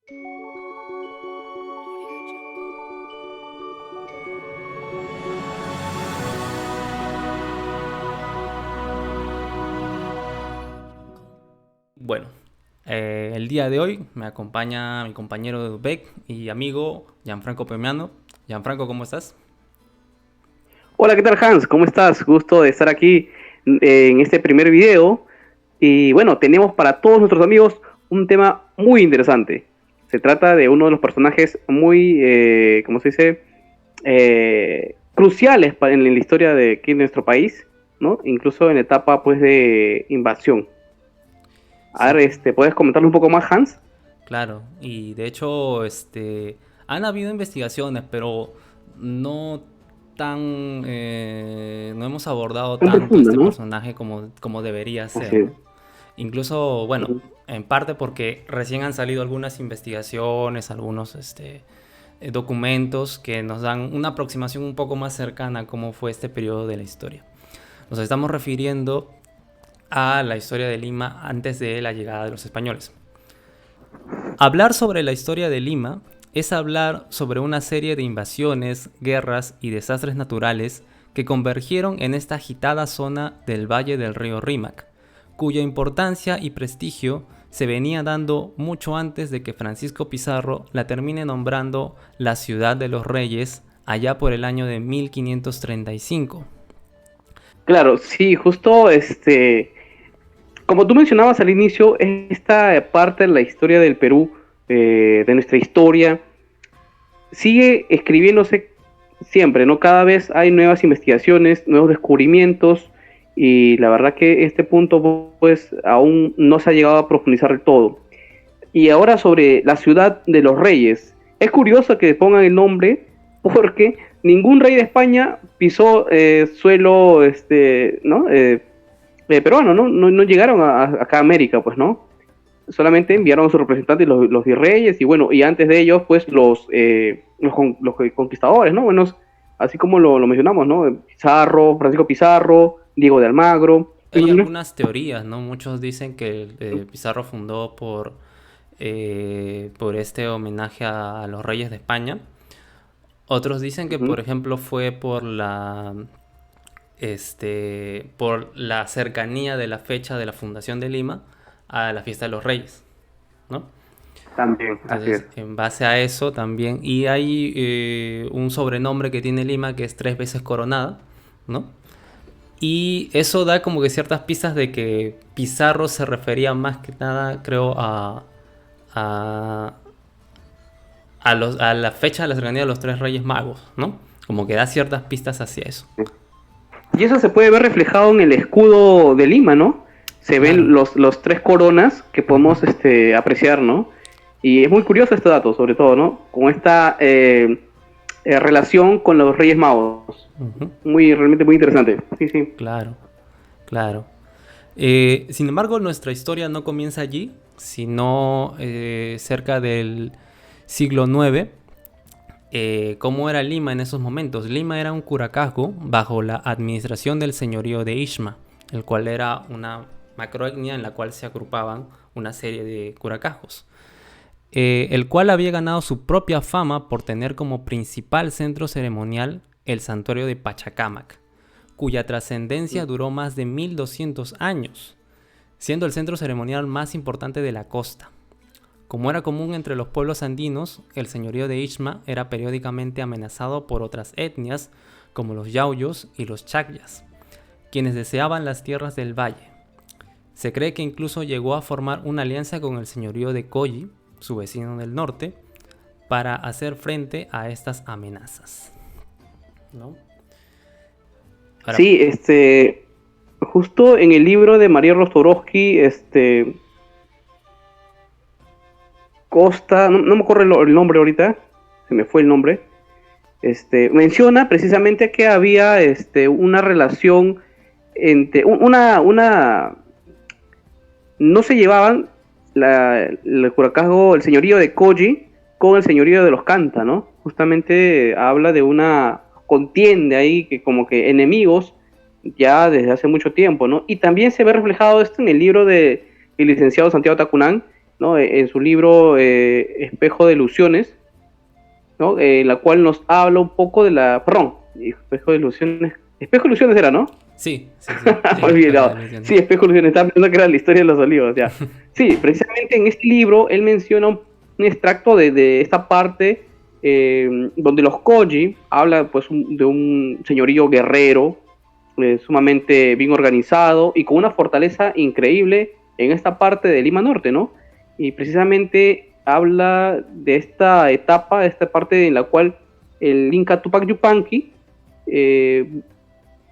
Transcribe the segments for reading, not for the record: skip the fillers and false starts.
Bueno, el día de hoy me acompaña mi compañero de UBEC y amigo Gianfranco Pemiano. Gianfranco, ¿cómo estás? Hola, ¿qué tal, Hans? ¿Cómo estás? Gusto de estar aquí en este primer video. Y bueno, tenemos para todos nuestros amigos un tema muy interesante. Se trata de uno de los personajes muy, ¿cómo se dice? Cruciales en la historia de aquí en nuestro país, ¿no? Incluso en la etapa, pues, de invasión. A Sí, ver, ¿puedes comentarle un poco más, Hans? claro. Y de hecho, han habido investigaciones, pero no no hemos abordado Tan tanto profunda, este ¿no? personaje como debería Así ser, es. ¿no? Incluso, bueno, Ujú. en parte porque recién han salido algunas investigaciones, algunos documentos que nos dan una aproximación un poco más cercana a cómo fue este periodo de la historia. Nos estamos refiriendo a la historia de Lima antes de la llegada de los españoles. Hablar sobre la historia de Lima es hablar sobre una serie de invasiones, guerras y desastres naturales que convergieron en esta agitada zona del valle del río Rímac, cuya importancia y prestigio se venía dando mucho antes de que Francisco Pizarro la termine nombrando la ciudad de los reyes allá por el año de 1535. Claro, sí, justo como tú mencionabas al inicio, esta parte de la historia del Perú, de nuestra historia, sigue escribiéndose siempre, ¿no? Cada vez hay nuevas investigaciones, nuevos descubrimientos, y la verdad que este punto, pues, aún no se ha llegado a profundizar del todo. Y ahora sobre la ciudad de los reyes. Es curioso que pongan el nombre porque ningún rey de España pisó suelo, ¿no? Peruano, ¿no? No llegaron acá a América, pues, ¿no? Solamente enviaron a sus representantes los virreyes y bueno, y antes de ellos, pues, los conquistadores, ¿no? Bueno, así como lo mencionamos, ¿no? Pizarro, Francisco Pizarro, Diego de Almagro. Hay algunas teorías, ¿no? Muchos dicen que Pizarro fundó por este homenaje a los reyes de España. Otros dicen que, Uh-huh. por ejemplo, fue por la cercanía de la fecha de la fundación de Lima a la fiesta de los reyes, ¿no? También, así es. Entonces, en base a eso también, y hay un sobrenombre que tiene Lima que es tres veces coronada, ¿no? Y eso da como que ciertas pistas de que Pizarro se refería más que nada, creo, a, a la fecha de la cercanía de los tres reyes magos, ¿no? Como que da ciertas pistas hacia eso. Y eso se puede ver reflejado en el escudo de Lima, ¿no? Se Claro. ven los tres coronas que podemos apreciar, ¿no? Y es muy curioso este dato, sobre todo, ¿no? Con esta relación con los Reyes Magos. Ujú. Realmente muy interesante. Sí, sí. Claro, claro. Sin embargo, nuestra historia no comienza allí, sino cerca del siglo IX. ¿Cómo era Lima en esos momentos? Lima era un curacazgo bajo la administración del señorío de Ishma, el cual era una macroetnia en la cual se agrupaban una serie de curacajos, el cual había ganado su propia fama por tener como principal centro ceremonial el santuario de Pachacámac, cuya trascendencia duró más de 1200 años, siendo el centro ceremonial más importante de la costa. Como era común entre los pueblos andinos, el señorío de Ishma era periódicamente amenazado por otras etnias como los yauyos y los chacyas, quienes deseaban las tierras del valle. Se cree que incluso llegó a formar una alianza con el señorío de Colli, su vecino del norte, para hacer frente a estas amenazas, ¿no? Ahora, Sí, justo en el libro de María Rostorowski, Costa, no me acuerdo el nombre ahorita, se me fue el nombre, menciona precisamente que había una relación entre no se llevaban el curacazgo, el señorío de Koji con el señorío de los Canta, ¿no? Justamente habla de una contienda ahí, que como que enemigos ya desde hace mucho tiempo, ¿no? Y también se ve reflejado esto en el libro de el licenciado Santiago Tacunán, ¿no? En su libro Espejo de Ilusiones, ¿no? La cual nos habla un poco de la... Perdón, Espejo de Ilusiones era, ¿no? Sí, sí, sí. Olvidado. Sí, Espejo de Ilusiones, estaba pensando que era la historia de los olivos, ya. Sí, precisamente en este libro él menciona un extracto de esta parte donde los Koji habla pues de un señorío guerrero sumamente bien organizado y con una fortaleza increíble en esta parte de Lima Norte, ¿no? Y precisamente habla de esta etapa, de esta parte en la cual el Inca Tupac Yupanqui,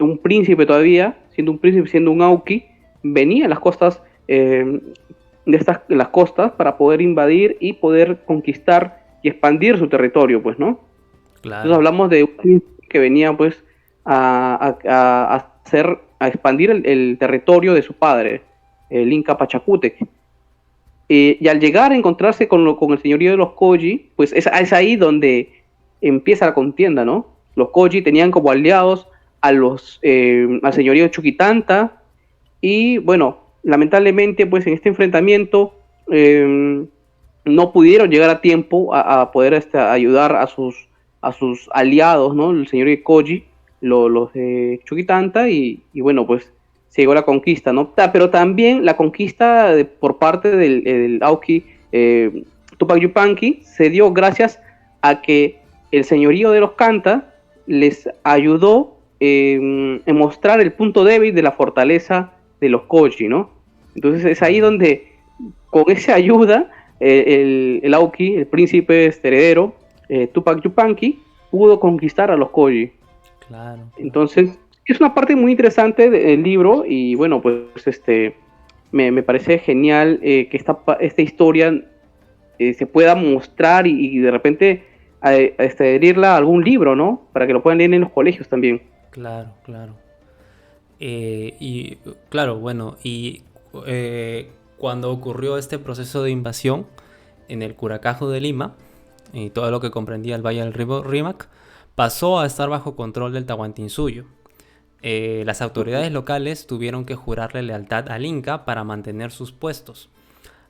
un príncipe todavía, siendo un príncipe, siendo un Auqui, venía a las costas las costas para poder invadir y poder conquistar y expandir su territorio, pues, ¿no? Claro. Entonces hablamos de un que venía, pues, a expandir el territorio de su padre, el Inca Pachacútec. Y al llegar a encontrarse con el señorío de los Koji, pues es ahí donde empieza la contienda, ¿no? Los Koji tenían como aliados al señorío de Chuquitanta y, bueno, lamentablemente, pues en este enfrentamiento no pudieron llegar a tiempo a poder ayudar a sus aliados, ¿no? El señor de Koji, los de Chuquitanta, y bueno, pues se llegó a la conquista, ¿no? Pero también la conquista por parte del Auqui Tupac Yupanqui se dio gracias a que el señorío de los Canta les ayudó en mostrar el punto débil de la fortaleza de los Koji, ¿no? Entonces es ahí donde, con esa ayuda, el Auqui, el príncipe heredero, Tupac Yupanqui, pudo conquistar a los Koji. Claro. Entonces, es una parte muy interesante del libro y bueno, pues me parece genial que esta historia se pueda mostrar y de repente adherirla a algún libro, ¿no? Para que lo puedan leer en los colegios también. Claro, claro. Y claro, bueno, y cuando ocurrió este proceso de invasión en el Curacajo de Lima y todo lo que comprendía el Valle del Río Rímac, pasó a estar bajo control del Tahuantinsuyo. Las autoridades locales tuvieron que jurarle lealtad al Inca para mantener sus puestos.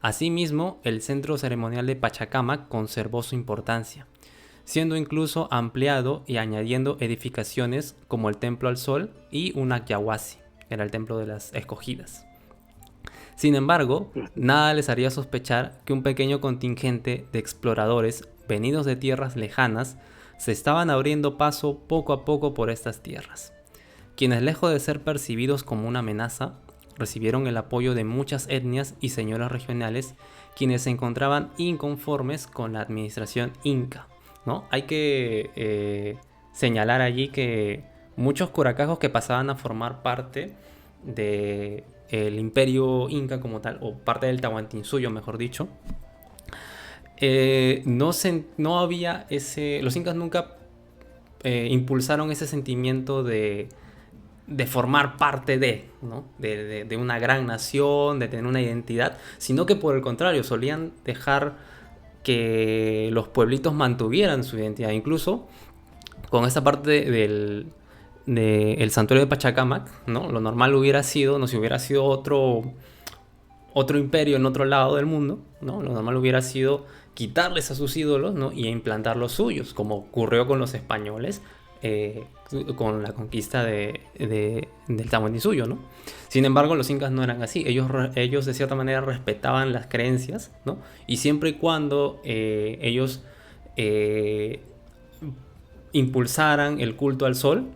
Asimismo, el centro ceremonial de Pachacamac conservó su importancia, siendo incluso ampliado y añadiendo edificaciones como el Templo al Sol y un Aquiahuasi, que era el templo de las escogidas. Sin embargo, nada les haría sospechar que un pequeño contingente de exploradores venidos de tierras lejanas se estaban abriendo paso poco a poco por estas tierras, quienes, lejos de ser percibidos como una amenaza, recibieron el apoyo de muchas etnias y señoras regionales quienes se encontraban inconformes con la administración inca, ¿no? Hay que señalar allí que muchos curacajos que pasaban a formar parte del imperio inca como tal, o parte del Tahuantinsuyo, mejor dicho, no había los incas nunca impulsaron ese sentimiento de formar parte ¿no? de una gran nación, de tener una identidad, sino que por el contrario solían dejar que los pueblitos mantuvieran su identidad. Incluso con esta parte del santuario de Pachacamac, ¿no? Lo normal hubiera sido, no si hubiera sido otro imperio en otro lado del mundo, ¿no? Lo normal hubiera sido quitarles a sus ídolos, ¿no? Y implantar los suyos, como ocurrió con los españoles con la conquista del Tahuantinsuyo, ¿no? Sin embargo, los incas no eran así. Ellos de cierta manera respetaban las creencias, ¿no? Y siempre y cuando ellos impulsaran el culto al sol,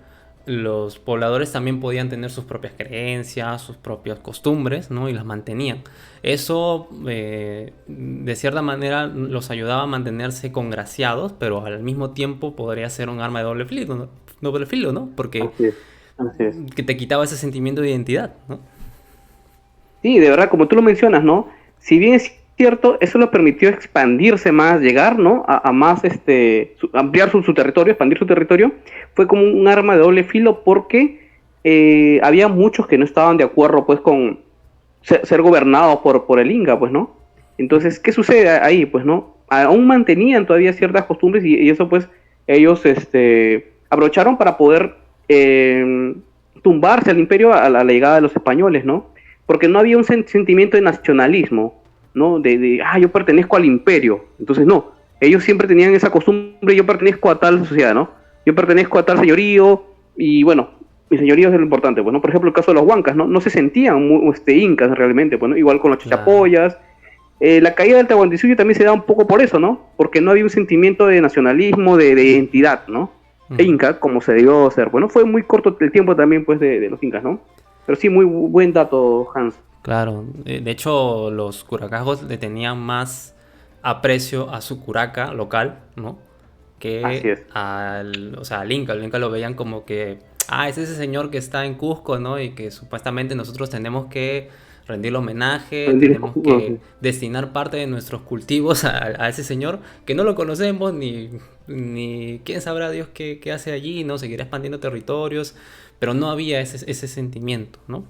los pobladores también podían tener sus propias creencias, sus propias costumbres, ¿no? Y las mantenían. Eso, de cierta manera, los ayudaba a mantenerse congraciados, pero al mismo tiempo podría ser un arma de doble filo, ¿no? Porque Así es. que te quitaba ese sentimiento de identidad, ¿no? Sí, de verdad, como tú lo mencionas, Si bien es cierto, eso lo permitió expandirse más, llegar, ¿no? A más, ampliar su territorio, expandir su territorio, fue como un arma de doble filo porque había muchos que no estaban de acuerdo, pues, con ser gobernados por el Inca, pues, ¿no? Entonces, ¿qué sucede ahí, pues, no? Aún mantenían todavía ciertas costumbres y eso, pues, ellos, aprovecharon para poder tumbarse al imperio a la llegada de los españoles, ¿no? Porque no había un sentimiento de nacionalismo, ¿no? Yo pertenezco al imperio. Entonces, no, ellos siempre tenían esa costumbre, yo pertenezco a tal sociedad, ¿no? Yo pertenezco a tal señorío y bueno, mi señorío es lo importante, pues, ¿no? Por ejemplo, el caso de los huancas, ¿no? No se sentían incas realmente, pues, ¿no? Igual con los Claro. chachapoyas. La caída del Tahuantinsuyo también se da un poco por eso, ¿no? Porque no había un sentimiento de nacionalismo, de identidad, ¿no? Ujú. Inca, como se debió ser. Bueno, fue muy corto el tiempo también, pues, de los incas, ¿no? Pero sí, muy buen dato, Hans. Claro, de hecho los curacajos le tenían más aprecio a su curaca local, ¿no? Así Que es. al, o sea, al Inca. El Inca lo veían como que, ah, es ese señor que está en Cusco, ¿no? Y que supuestamente nosotros tenemos que rendirle homenaje, tenemos que destinar parte de nuestros cultivos a ese señor que no lo conocemos ni quién sabrá Dios qué hace allí, ¿no? Seguirá expandiendo territorios, pero no había ese sentimiento, ¿no?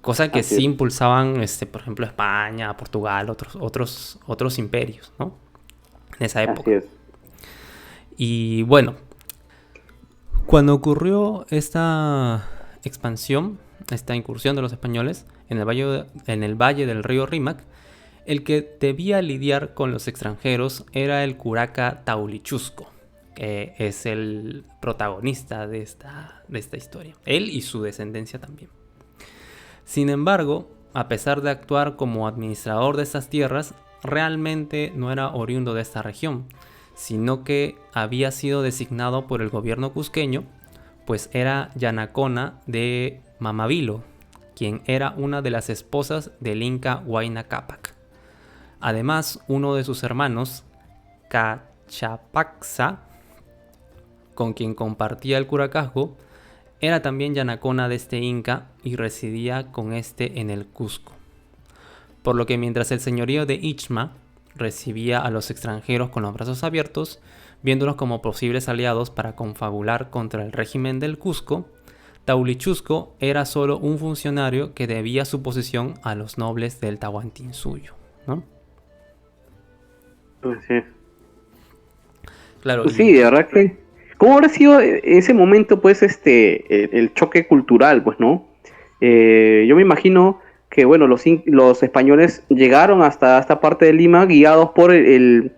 Cosa que Así sí es. impulsaban, por ejemplo, España, Portugal, otros imperios, ¿no? En esa Así época. es. Y bueno, cuando ocurrió esta expansión, esta incursión de los españoles en el valle del río Rímac, el que debía lidiar con los extranjeros era el curaca Taulichusco, que es el protagonista de esta historia. Él y su descendencia también. Sin embargo, a pesar de actuar como administrador de estas tierras, realmente no era oriundo de esta región, sino que había sido designado por el gobierno cusqueño, pues era yanacona de Mamavilo, quien era una de las esposas del inca Huayna Cápac. Además, uno de sus hermanos, Cachapaxa, con quien compartía el curacazgo, era también yanacona de este inca y residía con este en el Cusco. Por lo que mientras el señorío de Ichma recibía a los extranjeros con los brazos abiertos, viéndolos como posibles aliados para confabular contra el régimen del Cusco, Taulichusco era solo un funcionario que debía su posición a los nobles del Tahuantinsuyo, ¿no? Así es. Claro, Sí, de verdad que. ¿Cómo habrá sido ese momento, pues, el choque cultural, pues, ¿no? Yo me imagino que, bueno, los españoles llegaron hasta esta parte de Lima guiados por el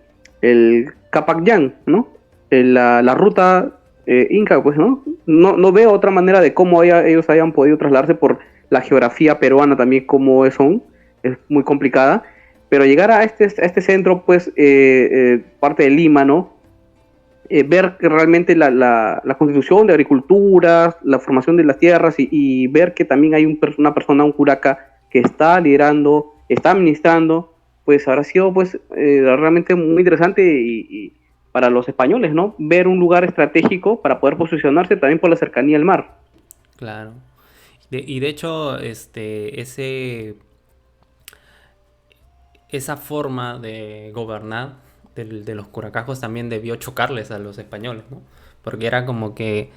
Capacyan, ¿no? La ruta inca, pues, ¿no? No veo otra manera de cómo ellos hayan podido trasladarse por la geografía peruana también, como son, es muy complicada, pero llegar a este centro, pues, parte de Lima, ¿no? Ver que realmente la constitución de agricultura, la formación de las tierras y ver que también hay una persona, un curaca, que está liderando, está administrando, pues habrá sido pues realmente muy interesante y para los españoles, ¿no? Ver un lugar estratégico para poder posicionarse también por la cercanía al mar. claro. Y de hecho, esa forma de gobernar de los curacajos también debió chocarles a los españoles, ¿no? Porque era como que,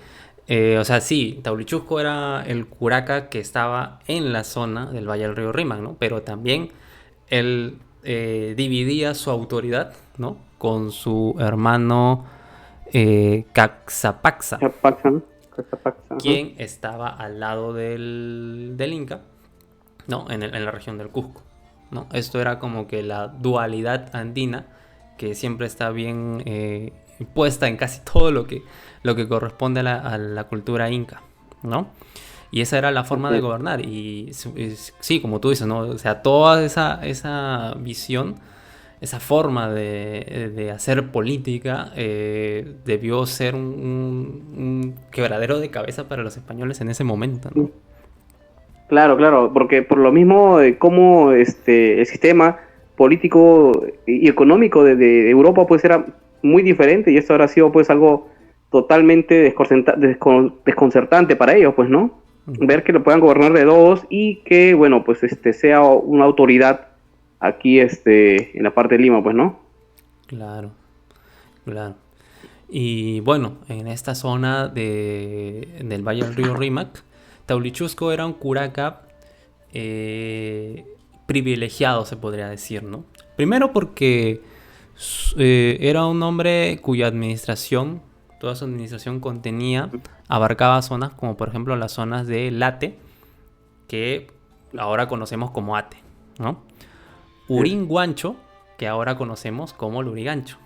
o sea, sí, Taulichusco era el curaca que estaba en la zona del Valle del Río Rímac, ¿no? Pero también él dividía su autoridad, ¿no? Con su hermano Caxapaxa, Capaxan, Capaxan, ajá. quien estaba al lado del Inca, ¿no? En la región del Cusco, ¿no? Esto era como que la dualidad andina que siempre está bien puesta en casi todo lo que corresponde a la cultura inca, ¿no? Y esa era la forma Así de es. gobernar. Y sí, como tú dices, ¿no? O sea, toda esa visión, esa forma de hacer política debió ser un quebradero de cabeza para los españoles en ese momento, ¿no? Claro, claro, porque por lo mismo como el sistema político y económico de Europa pues era muy diferente y esto habrá sido pues algo totalmente desconcertante para ellos, pues, ¿no? Ujú. Ver que lo puedan gobernar de dos y que, bueno, pues sea una autoridad aquí en la parte de Lima, pues, ¿no? Claro, claro. Y bueno, en esta zona del Valle del Río Rímac, Taulichusco era un curaca privilegiado, se podría decir, ¿no? Primero porque era un hombre cuya administración, toda su administración abarcaba zonas como por ejemplo las zonas de Late, que ahora conocemos como Ate, ¿no? Uringuancho, que ahora conocemos como Lurigancho.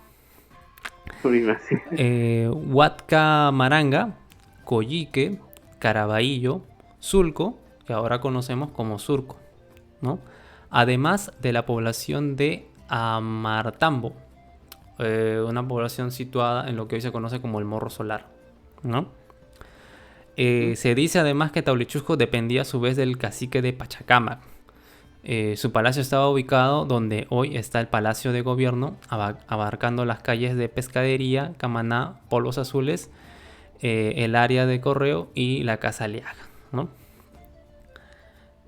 Sí. Huatca Maranga, Coyique, Caraballo, Sulco, que ahora conocemos como Surco, ¿no? Además de la población de Amartambo, una población situada en lo que hoy se conoce como el Morro Solar, ¿no? Se dice además que Taulichusco dependía a su vez del cacique de Pachacamac. Su palacio estaba ubicado donde hoy está el Palacio de Gobierno, abarcando las calles de Pescadería, Camaná, Polvos Azules, el área de Correo y la Casa Aliaga, ¿no?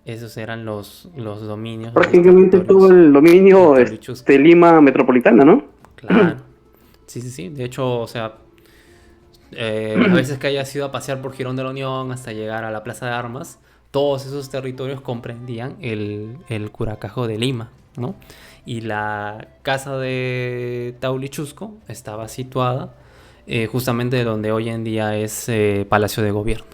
Esos eran los dominios. Prácticamente todo el dominio de Lima metropolitana, ¿no? Claro. Sí. De hecho, o sea, las veces que hayas ido a pasear por Girón de la Unión hasta llegar a la Plaza de Armas, todos esos territorios comprendían el Curacajo de Lima, ¿no? Y la casa de Taulichusco estaba situada justamente donde hoy en día es Palacio de Gobierno.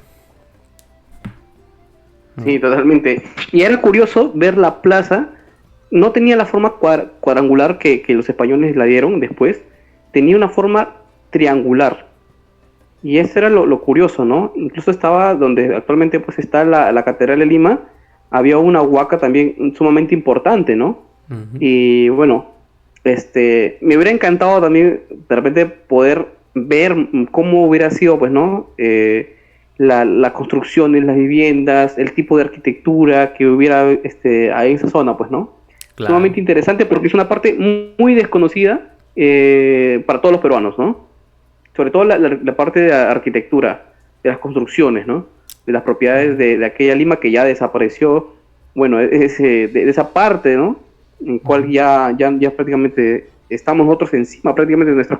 Sí, totalmente. Y era curioso ver la plaza, no tenía la forma cuadrangular que los españoles la dieron después, tenía una forma triangular. Y eso era lo curioso, ¿no? Incluso estaba donde actualmente pues está la Catedral de Lima, había una huaca también sumamente importante, ¿no? Uh-huh. Y bueno, me hubiera encantado también de repente poder ver cómo hubiera sido, pues, ¿no? Las construcciones, las viviendas, el tipo de arquitectura que hubiera ahí en esa zona, pues, ¿no? Claro. Sumamente interesante porque es una parte muy desconocida para todos los peruanos, ¿no? Sobre todo la parte de la arquitectura, de las construcciones, ¿no? De las propiedades de aquella Lima que ya desapareció, bueno, de esa parte, ¿no? En cual ya prácticamente estamos nosotros encima, prácticamente de nuestras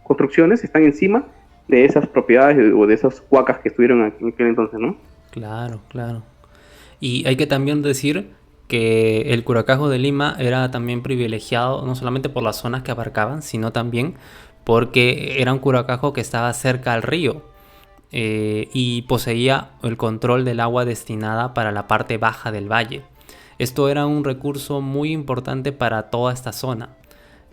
construcciones están encima de esas propiedades o de esas huacas que estuvieron en aquel entonces, ¿no? Claro. Y hay que también decir que el Curacajo de Lima era también privilegiado no solamente por las zonas que abarcaban, sino también porque era un curacajo que estaba cerca al río y poseía el control del agua destinada para la parte baja del valle. Esto era un recurso muy importante para toda esta zona.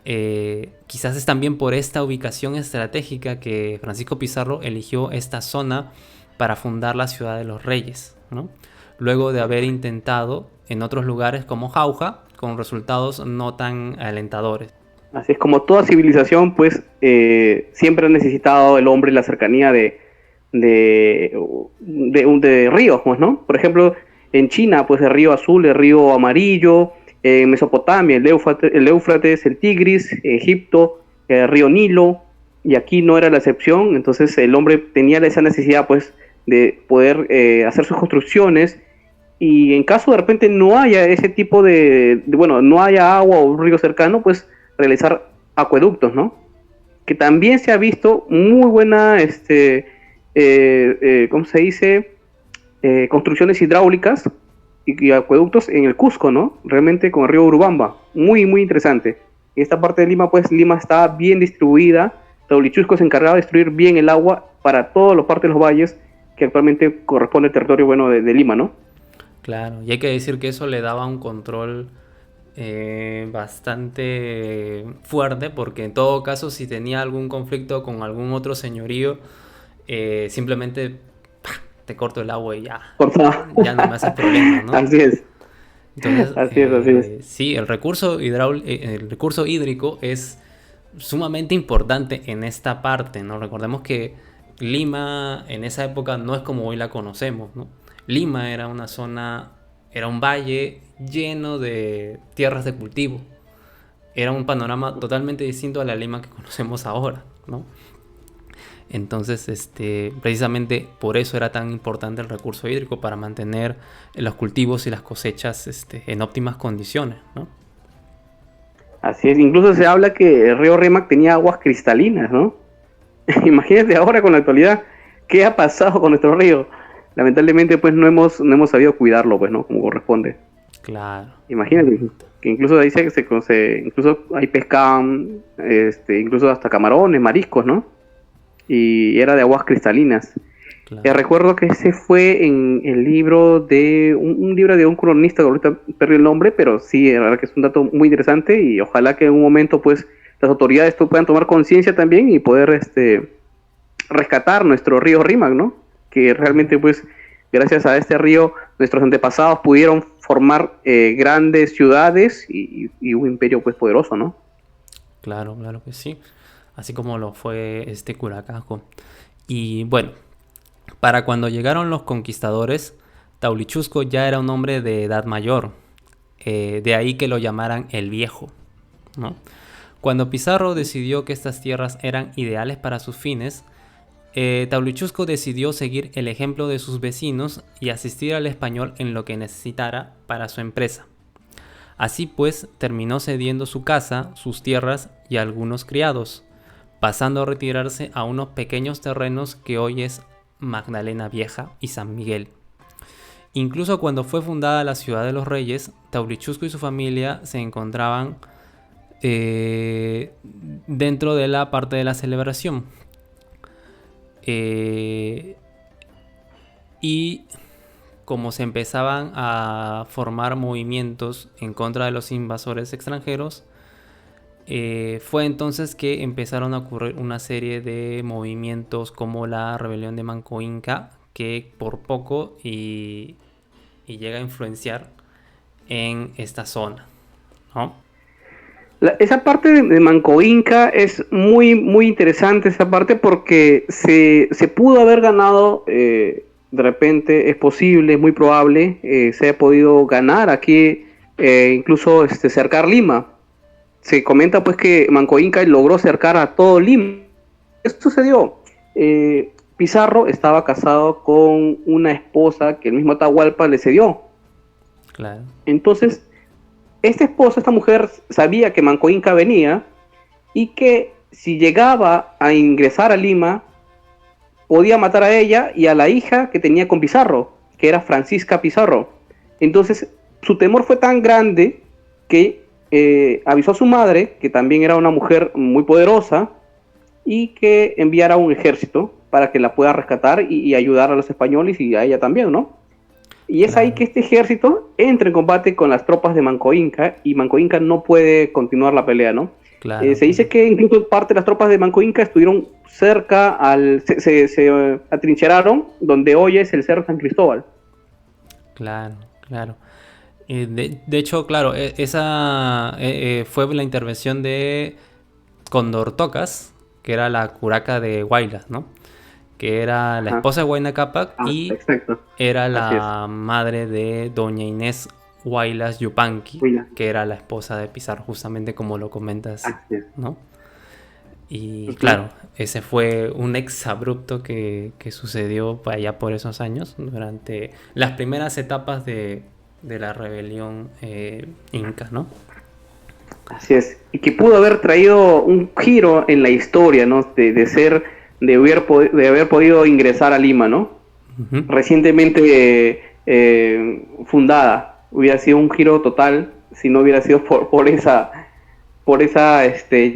Quizás es también por esta ubicación estratégica que Francisco Pizarro eligió esta zona para fundar la ciudad de los Reyes, ¿no? Luego de haber intentado en otros lugares como Jauja, con resultados no tan alentadores. Así es, como toda civilización, pues siempre ha necesitado el hombre la cercanía de ríos, pues, ¿no? Por ejemplo, en China, pues el río Azul, el río Amarillo, en Mesopotamia, el Éufrates, el Tigris, Egipto, el río Nilo, y aquí no era la excepción. Entonces el hombre tenía esa necesidad, pues, de poder hacer sus construcciones, y en caso de repente no haya ese tipo no haya agua o un río cercano, pues realizar acueductos, ¿no? Que también se ha visto muy buena, ¿cómo se dice? Construcciones hidráulicas y acueductos en el Cusco, ¿no? Realmente con el río Urubamba, muy interesante. En esta parte de Lima, pues Lima está bien distribuida, Taulichusco se encargaba de distribuir bien el agua para todas las partes de los valles que actualmente corresponde al territorio, bueno, de Lima, ¿no? Claro, y hay que decir que eso le daba un control bastante fuerte, porque en todo caso si tenía algún conflicto con algún otro señorío, simplemente te corto el agua y ya no me hace problema, ¿no? Así es. Entonces, así es. Sí, el recurso hídrico es sumamente importante en esta parte, ¿no? Recordemos que Lima en esa época no es como hoy la conocemos, ¿no? Lima era una zona, era un valle lleno de tierras de cultivo. Era un panorama totalmente distinto a la Lima que conocemos ahora, ¿no? Entonces, precisamente por eso era tan importante el recurso hídrico, para mantener los cultivos y las cosechas en óptimas condiciones, ¿no? Así es, incluso se habla que el río Rímac tenía aguas cristalinas, ¿no? Imagínate ahora con la actualidad, ¿qué ha pasado con nuestro río? Lamentablemente, pues no hemos sabido cuidarlo, pues, ¿no? Como corresponde. Claro. Imagínate, que incluso ahí incluso ahí pescaban, incluso hasta camarones, mariscos, ¿no? Y era de aguas cristalinas. claro. Recuerdo que ese fue en el libro de un libro de un cronista, que ahorita perdí el nombre, pero sí, la verdad que es un dato muy interesante y ojalá que en un momento pues las autoridades puedan tomar conciencia también y poder rescatar nuestro río Rímac, ¿no? Que realmente pues gracias a este río nuestros antepasados pudieron formar grandes ciudades y un imperio pues poderoso, ¿no? Claro, claro que sí. Así como lo fue este Curacajo. Y bueno, para cuando llegaron los conquistadores, Taulichusco ya era un hombre de edad mayor. De ahí que lo llamaran el Viejo, ¿no? Cuando Pizarro decidió que estas tierras eran ideales para sus fines, Taulichusco decidió seguir el ejemplo de sus vecinos y asistir al español en lo que necesitara para su empresa. Así pues, terminó cediendo su casa, sus tierras y algunos criados, pasando a retirarse a unos pequeños terrenos que hoy es Magdalena Vieja y San Miguel. Incluso cuando fue fundada la ciudad de los Reyes, Taurichusco y su familia se encontraban dentro de la parte de la celebración. Y como se empezaban a formar movimientos en contra de los invasores extranjeros, fue entonces que empezaron a ocurrir una serie de movimientos como la rebelión de Manco Inca, que por poco y llega a influenciar en esta zona, ¿no? Esa parte de Manco Inca es muy, muy interesante, esa parte, porque se pudo haber ganado, de repente es posible, es muy probable, se haya podido ganar aquí, incluso cercar Lima. Se comenta pues que Manco Inca logró cercar a todo Lima. ¿Qué sucedió? Pizarro estaba casado con una esposa que el mismo Atahualpa le cedió. Claro. Entonces, esta esposa, esta mujer, sabía que Manco Inca venía y que si llegaba a ingresar a Lima, podía matar a ella y a la hija que tenía con Pizarro, que era Francisca Pizarro. Entonces, su temor fue tan grande que avisó a su madre, que también era una mujer muy poderosa, y que enviara un ejército para que la pueda rescatar y ayudar a los españoles y a ella también, ¿no? Y es ahí Claro. que este ejército entra en combate con las tropas de Manco Inca y Manco Inca no puede continuar la pelea, ¿no? Claro, Se dice claro. que incluso parte de las tropas de Manco Inca estuvieron cerca, se atrincheraron donde hoy es el Cerro San Cristóbal. Claro, claro. De hecho, claro, esa fue la intervención de Condor Tocas, que era la curaca de Huaylas, ¿no? Que era la Ajá. esposa de Huayna Cápac Ah, y exacto. era Así es. la madre de doña Inés Huaylas Yupanqui, Huila. que era la esposa de Pizarro, justamente como lo comentas, Así es. ¿no? Y Ujú. claro, ese fue un exabrupto que sucedió allá por esos años, durante las primeras etapas de la rebelión inca, ¿no? Así es. Y que pudo haber traído un giro en la historia, ¿no? De haber podido ingresar a Lima, ¿no? Ujú. Recientemente fundada. Hubiera sido un giro total si no hubiera sido por esa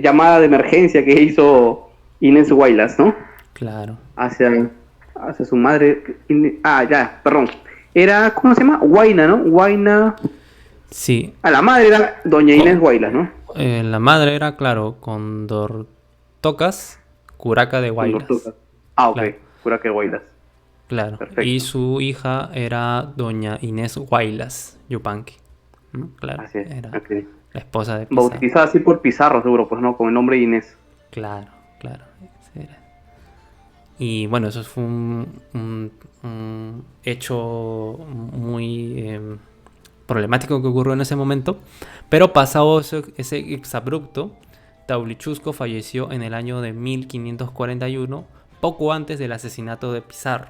llamada de emergencia que hizo Inés Huaylas, ¿no? Claro. Hacia, hacia su madre. Ya, perdón. Era, ¿cómo se llama? Huayna, ¿no? Huayna. Sí. A la madre era doña Inés Huaylas, ¿no? La madre era, claro, Condor Tocas, curaca de Con Huaylas. tortugas. Ah, ok. Claro, Pura que Huaylas. claro. Y Perfecto. su hija era doña Inés Huaylas Yupanqui, ¿no? Claro, Así es. era Ok. la esposa de Pizarro. Bautizada así por Pizarro, seguro, pues no, con el nombre de Inés. Claro, claro. Ese era. Y bueno, eso fue un hecho muy problemático que ocurrió en ese momento. Pero pasado ese exabrupto, Taulichusco falleció en el año de 1541, poco antes del asesinato de Pizarro,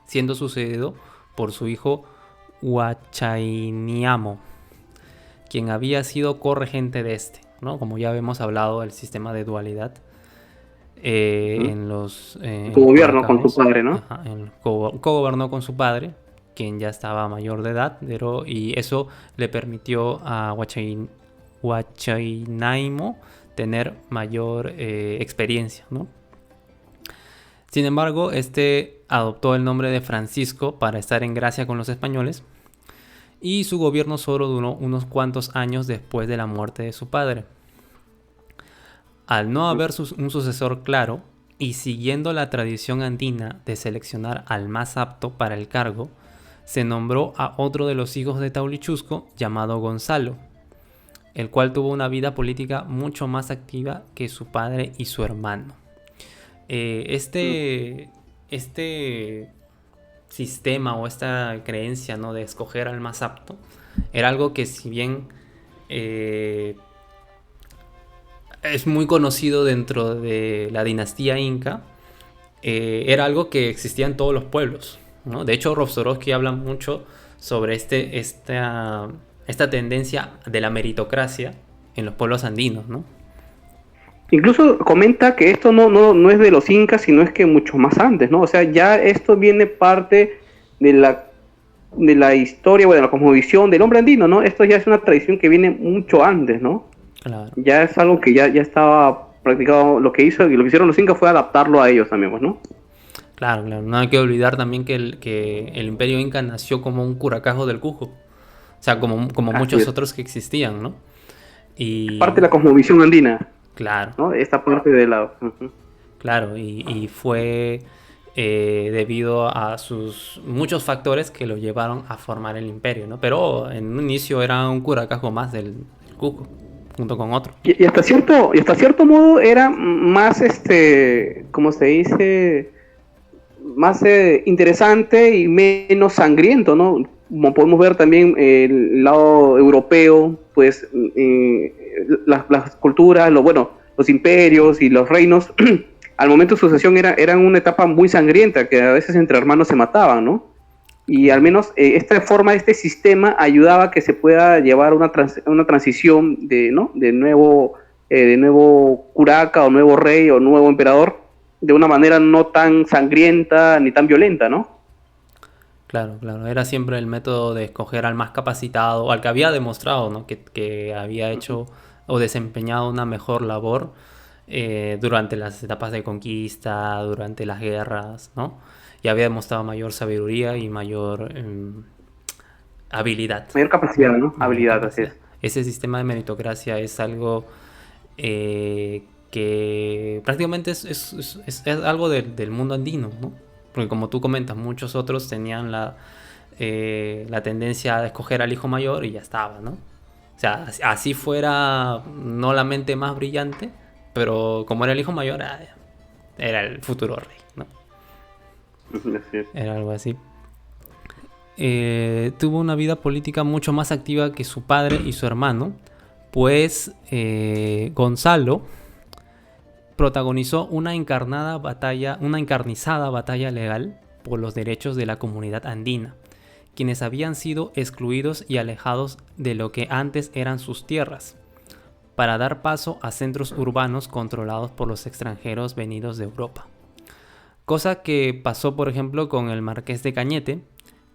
siendo sucedido por su hijo Huachainiamo, quien había sido corregente de este, ¿no? Como ya habíamos hablado del sistema de dualidad Ujú. en los Gobierno con su curacajos. padre, ¿no? Ajá, co-gobernó con su padre, quien ya estaba mayor de edad, y eso le permitió a Huachainaimo tener mayor experiencia, ¿no? Sin embargo, este adoptó el nombre de Francisco para estar en gracia con los españoles y su gobierno solo duró unos cuantos años después de la muerte de su padre. Al no haber un sucesor claro y siguiendo la tradición andina de seleccionar al más apto para el cargo, se nombró a otro de los hijos de Taulichusco llamado Gonzalo, el cual tuvo una vida política mucho más activa que su padre y su hermano. Este sistema o esta creencia, ¿no?, de escoger al más apto era algo que, si bien es muy conocido dentro de la dinastía inca, era algo que existía en todos los pueblos, ¿no? De hecho, Rovsoroski habla mucho sobre esta tendencia de la meritocracia en los pueblos andinos, ¿no? Incluso comenta que esto no es de los incas, sino es que mucho más antes, ¿no? O sea, ya esto viene parte de la historia, bueno, de la cosmovisión del hombre andino, ¿no? Esto ya es una tradición que viene mucho antes, ¿no? Claro. Ya es algo que ya estaba practicado. Lo que hicieron los incas fue adaptarlo a ellos también, pues, ¿no? Claro. No hay que olvidar también que el imperio inca nació como un curacajo del Cusco. O sea, como muchos otros que existían, ¿no? Y parte de la cosmovisión andina. Claro. ¿No? Esta parte de la... Claro, y fue debido a sus muchos factores que lo llevaron a formar el imperio, ¿no? Pero en un inicio era un curacajo más del Cusco, junto con otro. Y hasta cierto modo era más, ¿cómo se dice? Más interesante y menos sangriento, ¿no? Como podemos ver también el lado europeo, pues las culturas, los imperios y los reinos, al momento de sucesión eran una etapa muy sangrienta, que a veces entre hermanos se mataban, ¿no? Y al menos esta forma, este sistema ayudaba a que se pueda llevar una transición de nuevo curaca o nuevo rey o nuevo emperador de una manera no tan sangrienta ni tan violenta, ¿no? Claro. Era siempre el método de escoger al más capacitado, al que había demostrado, ¿no?, que había hecho o desempeñado una mejor labor durante las etapas de conquista, durante las guerras, ¿no? Y había demostrado mayor sabiduría y mayor habilidad. Mayor capacidad, ¿no? Habilidad, así es. Ese sistema de meritocracia es algo que prácticamente es algo del mundo andino, ¿no? Porque, como tú comentas, muchos otros tenían la tendencia a escoger al hijo mayor y ya estaba, ¿no? O sea, así fuera no la mente más brillante, pero como era el hijo mayor, era el futuro rey, ¿no? Así es. Era algo así. Tuvo una vida política mucho más activa que su padre y su hermano, pues Gonzalo protagonizó una encarnizada batalla legal por los derechos de la comunidad andina, quienes habían sido excluidos y alejados de lo que antes eran sus tierras, para dar paso a centros urbanos controlados por los extranjeros venidos de Europa. Cosa que pasó, por ejemplo, con el Marqués de Cañete,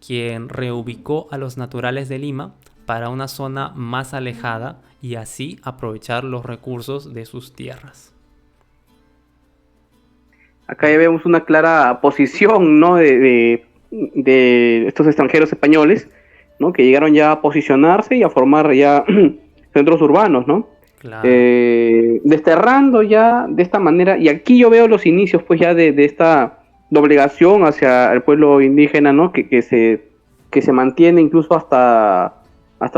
quien reubicó a los naturales de Lima para una zona más alejada y así aprovechar los recursos de sus tierras. Acá ya vemos una clara posición, ¿no?, de estos extranjeros españoles, ¿no?, que llegaron ya a posicionarse y a formar ya centros urbanos, ¿no? Claro. Desterrando ya de esta manera, y aquí yo veo los inicios, pues, ya de esta doblegación hacia el pueblo indígena, ¿no?, que se mantiene incluso hasta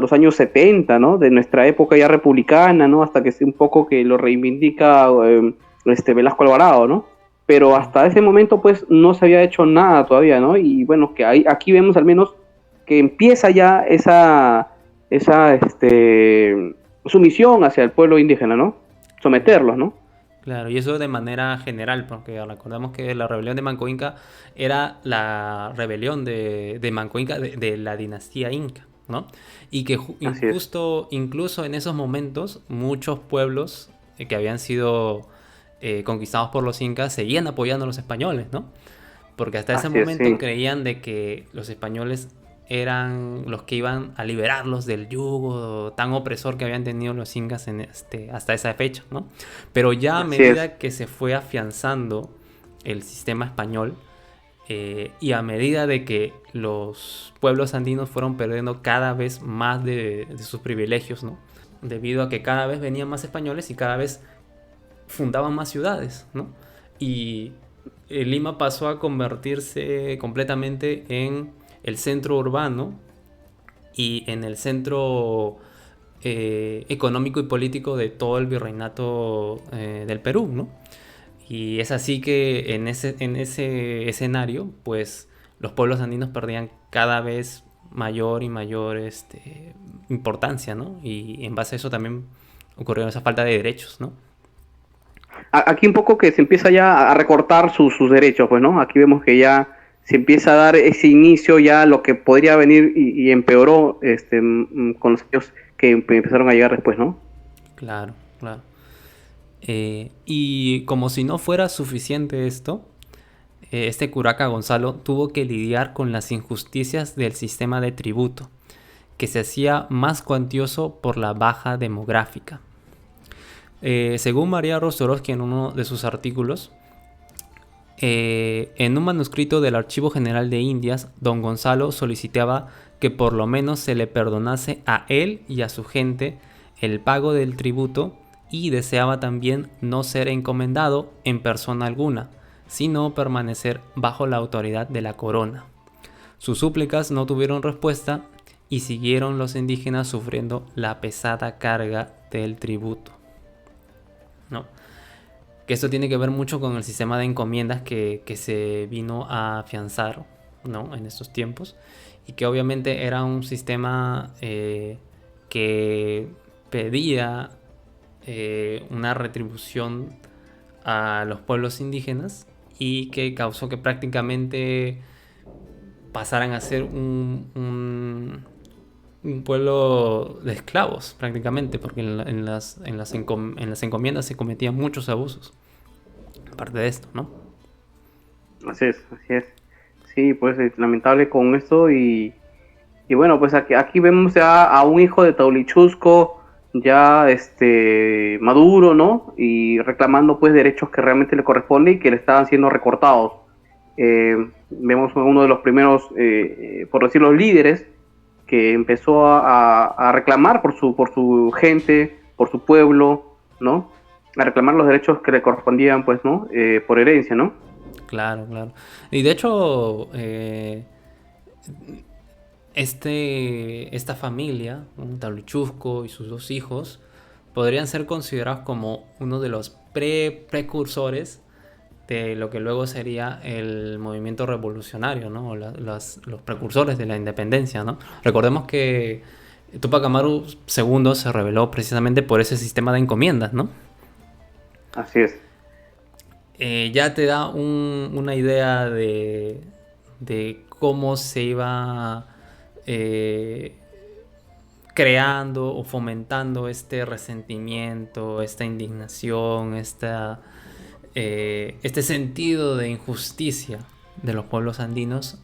los años 70, ¿no?, de nuestra época ya republicana, ¿no?, hasta que un poco que lo reivindica Velasco Alvarado, ¿no? Pero hasta ese momento, pues, no se había hecho nada todavía, ¿no? Y bueno, que aquí vemos al menos que empieza ya esa sumisión hacia el pueblo indígena, ¿no? Someterlos, ¿no? Claro, y eso de manera general, porque recordamos que la rebelión de Manco Inca era la rebelión de Manco Inca de la dinastía Inca, ¿no? Y que incluso en esos momentos muchos pueblos que habían sido conquistados por los incas seguían apoyando a los españoles, ¿no? Porque hasta ese momento creían de que los españoles eran los que iban a liberarlos del yugo tan opresor que habían tenido los incas hasta esa fecha, ¿no? Pero ya a medida que se fue afianzando el sistema español. Y a medida de que los pueblos andinos fueron perdiendo cada vez más de sus privilegios, ¿no? Debido a que cada vez venían más españoles y cada vez fundaban más ciudades, ¿no? Y Lima pasó a convertirse completamente en el centro urbano y en el centro económico y político de todo el virreinato del Perú, ¿no? Y es así que en ese escenario, pues los pueblos andinos perdían cada vez mayor y mayor importancia, ¿no? Y en base a eso también ocurrió esa falta de derechos, ¿no? Aquí un poco que se empieza ya a recortar sus derechos, pues, ¿no? Aquí vemos que ya se empieza a dar ese inicio ya lo que podría venir y empeoró con los años que empezaron a llegar después, ¿no? Claro, claro. Y como si no fuera suficiente esto, este curaca Gonzalo tuvo que lidiar con las injusticias del sistema de tributo, que se hacía más cuantioso por la baja demográfica. Según María Rostorovsky en uno de sus artículos, en un manuscrito del Archivo General de Indias, don Gonzalo solicitaba que por lo menos se le perdonase a él y a su gente el pago del tributo y deseaba también no ser encomendado en persona alguna, sino permanecer bajo la autoridad de la corona. Sus súplicas no tuvieron respuesta y siguieron los indígenas sufriendo la pesada carga del tributo, ¿no? Que esto tiene que ver mucho con el sistema de encomiendas que se vino a afianzar, ¿no? En estos tiempos, y que obviamente era un sistema que pedía una retribución a los pueblos indígenas y que causó que prácticamente pasaran a ser un pueblo de esclavos prácticamente, porque en las encomiendas se cometían muchos abusos, aparte de esto, ¿no? Así es, así es. Sí, pues es lamentable con esto y bueno, pues aquí vemos ya a un hijo de Taulichusco ya maduro, ¿no? Y reclamando pues derechos que realmente le corresponden y que le estaban siendo recortados. Vemos uno de los primeros, por decirlo, líderes que empezó a reclamar por su gente, por su pueblo, ¿no? A reclamar los derechos que le correspondían, pues, ¿no? Por herencia, ¿no? Claro, claro. Y de hecho, esta familia, un Tablichusco y sus dos hijos, podrían ser considerados como uno de los precursores de lo que luego sería el movimiento revolucionario, ¿no? Los precursores de la independencia, ¿no? Recordemos que Tupac Amaru II se rebeló precisamente por ese sistema de encomiendas, ¿no? Así es. Ya te da una idea de cómo se iba creando o fomentando este resentimiento, esta indignación, este sentido de injusticia de los pueblos andinos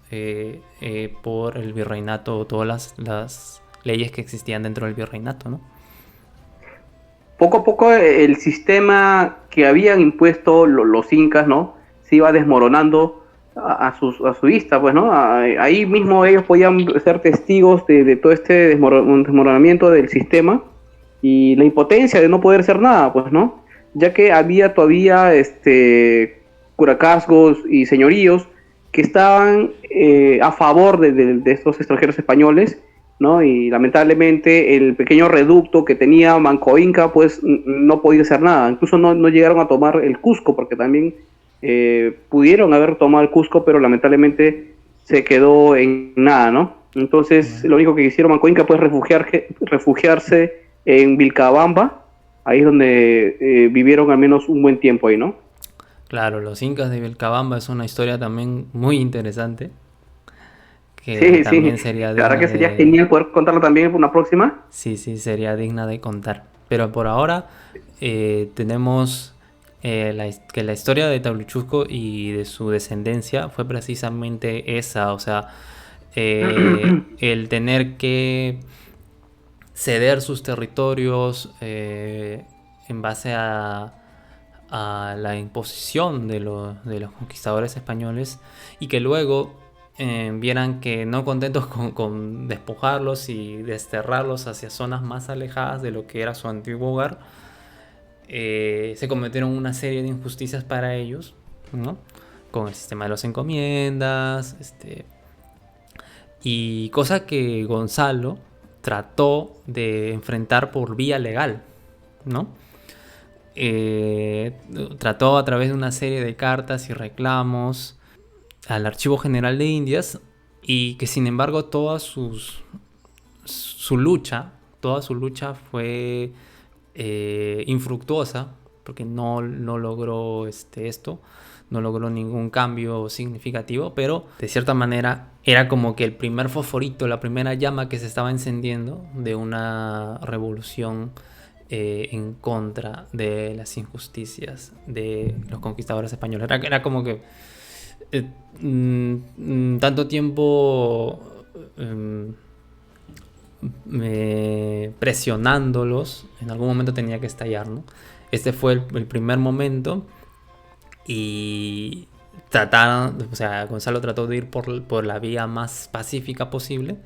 por el virreinato o todas las leyes que existían dentro del virreinato, ¿no? Poco a poco el sistema que habían impuesto los incas, ¿no? Se iba desmoronando a su vista, pues, ¿no? Ahí mismo ellos podían ser testigos de todo este desmoronamiento del sistema y la impotencia de no poder hacer nada, pues, ¿no? Ya que había todavía curacazgos y señoríos que estaban a favor de estos extranjeros españoles, ¿no? Y lamentablemente el pequeño reducto que tenía Manco Inca pues no podía hacer nada, incluso no llegaron a tomar el Cusco porque también pudieron haber tomado el Cusco, pero lamentablemente se quedó en nada, ¿no? Entonces lo único que hicieron Manco Inca pues refugiarse en Vilcabamba, ahí es donde vivieron al menos un buen tiempo ahí, ¿no? Claro, los incas de Vilcabamba es una historia también muy interesante que Sí, también sí, sería la verdad digna que sería de... genial poder contarlo también en una próxima. Sí, sí, sería digna de contar. Pero por ahora tenemos que la historia de Tablichusco y de su descendencia fue precisamente esa, o sea, el tener que ceder sus territorios en base a la imposición de los conquistadores españoles, y que luego vieran que no contentos con despojarlos y desterrarlos hacia zonas más alejadas de lo que era su antiguo hogar, se cometieron una serie de injusticias para ellos, ¿no? Con el sistema de las encomiendas, y cosa que Gonzalo trató de enfrentar por vía legal, ¿no? Trató a través de una serie de cartas y reclamos al Archivo General de Indias, y que sin embargo su lucha fue infructuosa, porque no logró esto, no logró ningún cambio significativo, pero de cierta manera era como que el primer fosforito, la primera llama que se estaba encendiendo de una revolución en contra de las injusticias de los conquistadores españoles. Era como que tanto tiempo presionándolos, en algún momento tenía que estallar, ¿no? Este fue el primer momento, y Gonzalo trató de ir por la vía más pacífica posible,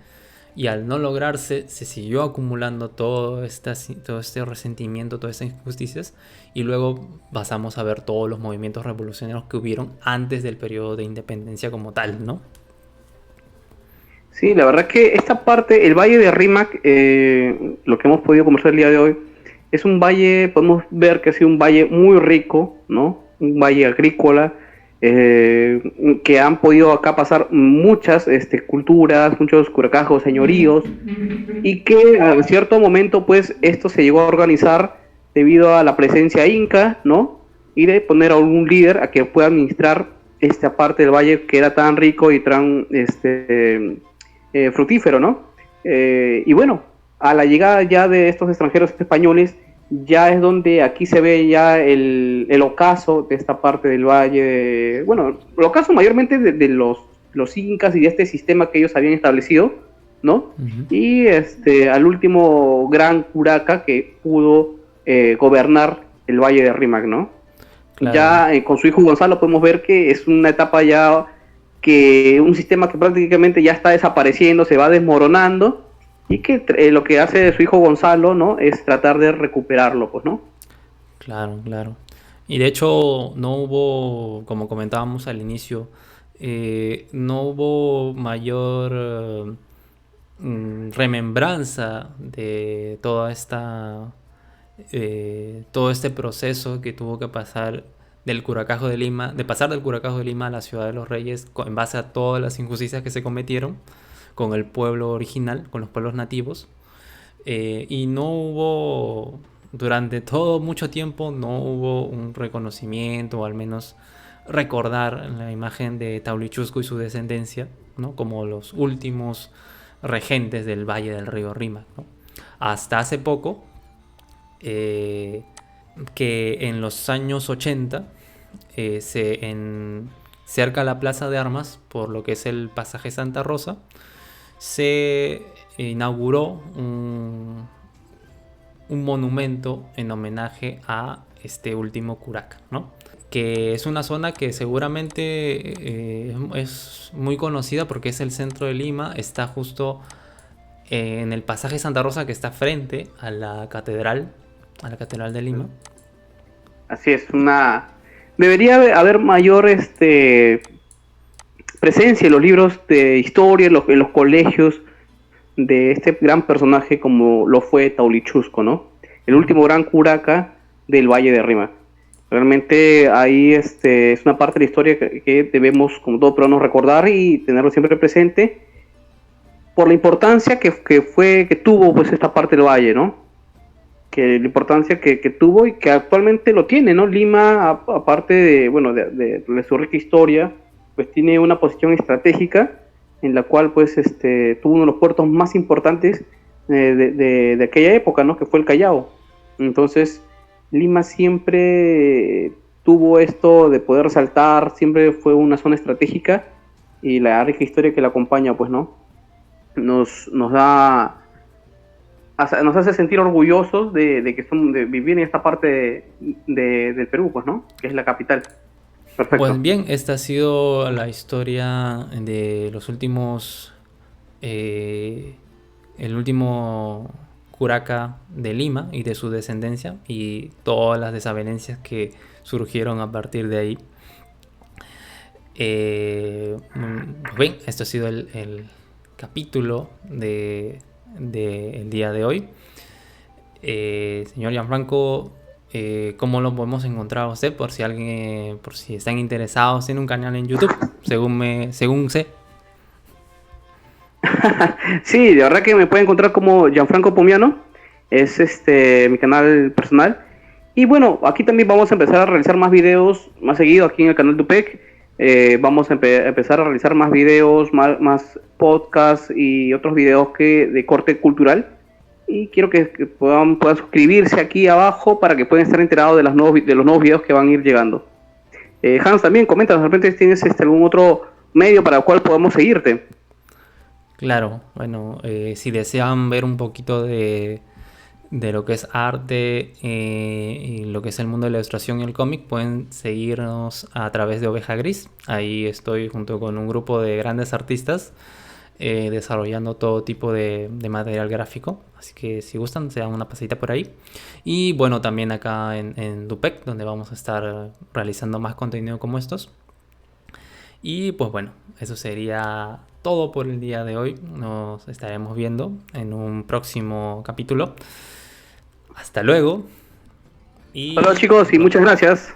y al no lograrse se siguió acumulando todo este resentimiento, todas estas injusticias, y luego pasamos a ver todos los movimientos revolucionarios que hubieron antes del periodo de independencia como tal, ¿no? Sí, la verdad que esta parte, el Valle de Rímac, lo que hemos podido conversar el día de hoy, es un valle, podemos ver que ha sido un valle muy rico, ¿no? Un valle agrícola, que han podido acá pasar muchas culturas, muchos curacajos, señoríos, y que a cierto momento pues esto se llegó a organizar debido a la presencia inca, ¿no? Y de poner a algún líder a que pueda administrar esta parte del valle que era tan rico y tan fructífero, ¿no? Y bueno, a la llegada ya de estos extranjeros españoles, ya es donde aquí se ve ya el ocaso de esta parte del valle, bueno, el ocaso mayormente de los incas y de este sistema que ellos habían establecido, ¿no? Y al último gran curaca que pudo gobernar el Valle de Rímac, ¿no? Claro. Ya con su hijo Gonzalo podemos ver que es una etapa ya que un sistema que prácticamente ya está desapareciendo, se va desmoronando, y que lo que hace su hijo Gonzalo, ¿no? Es tratar de recuperarlo, pues, ¿no? Claro, claro. Y de hecho no hubo, como comentábamos al inicio, no hubo mayor remembranza de toda esta todo este proceso que tuvo que pasar del Curacajo de Lima, de pasar del Curacajo de Lima a la Ciudad de los Reyes, en base a todas las injusticias que se cometieron con el pueblo original, con los pueblos nativos, y no hubo, durante todo mucho tiempo, no hubo un reconocimiento, o al menos recordar la imagen de Taulichusco y su descendencia, ¿no? Como los últimos regentes del Valle del Río Rímac, ¿no? Hasta hace poco, que en los años 80, cerca a la Plaza de Armas, por lo que es el pasaje Santa Rosa, se inauguró un monumento en homenaje a este último curaca, ¿no? Que es una zona que seguramente es muy conocida porque es el centro de Lima, está justo en el pasaje Santa Rosa, que está frente a la catedral de Lima. Así es, debería haber mayor presencia en los libros de historia, en los colegios, de este gran personaje como lo fue Taulichusco, ¿no? El último gran curaca del Valle de Rímac. Realmente ahí es una parte de la historia que debemos, como todo peruano, recordar y tenerlo siempre presente, por la importancia que tuvo pues esta parte del valle, ¿no? Que la importancia que tuvo y que actualmente lo tiene, ¿no? Lima, aparte de su rica historia, pues tiene una posición estratégica en la cual pues tuvo uno de los puertos más importantes de aquella época, ¿no? Que fue el Callao. Entonces Lima siempre tuvo esto de poder resaltar, siempre fue una zona estratégica, y la rica historia que la acompaña pues, ¿no? Nos da nos hace sentir orgullosos de que de vivir en esta parte del Perú, pues, ¿no? Que es la capital. Perfecto. Pues bien, esta ha sido la historia de los últimos, el último curaca de Lima y de su descendencia y todas las desavenencias que surgieron a partir de ahí. Pues bien, esto ha sido el capítulo del día de hoy. Señor Gianfranco, ¿cómo lo podemos encontrar a usted? Por si están interesados, tiene un canal en YouTube, según sé. Sí, de verdad que me pueden encontrar como Gianfranco Pomiano, es mi canal personal. Y bueno, aquí también vamos a empezar a realizar más videos más seguido aquí en el canal Dupec. Vamos a empezar a realizar más videos, más podcasts y otros videos de corte cultural. Y quiero que puedan suscribirse aquí abajo para que puedan estar enterados de los nuevos videos que van a ir llegando. Hans, también comenta, de repente tienes algún otro medio para el cual podamos seguirte. Claro, bueno, si desean ver un poquito de lo que es arte y lo que es el mundo de la ilustración y el cómic, pueden seguirnos a través de Oveja Gris. Ahí estoy junto con un grupo de grandes artistas desarrollando todo tipo de material gráfico. Así que si gustan, se dan una pasadita por ahí. Y bueno, también acá en Dupec, donde vamos a estar realizando más contenido como estos. Y pues bueno, eso sería todo por el día de hoy. Nos estaremos viendo en un próximo capítulo. Hasta luego. Hola chicos y muchas gracias.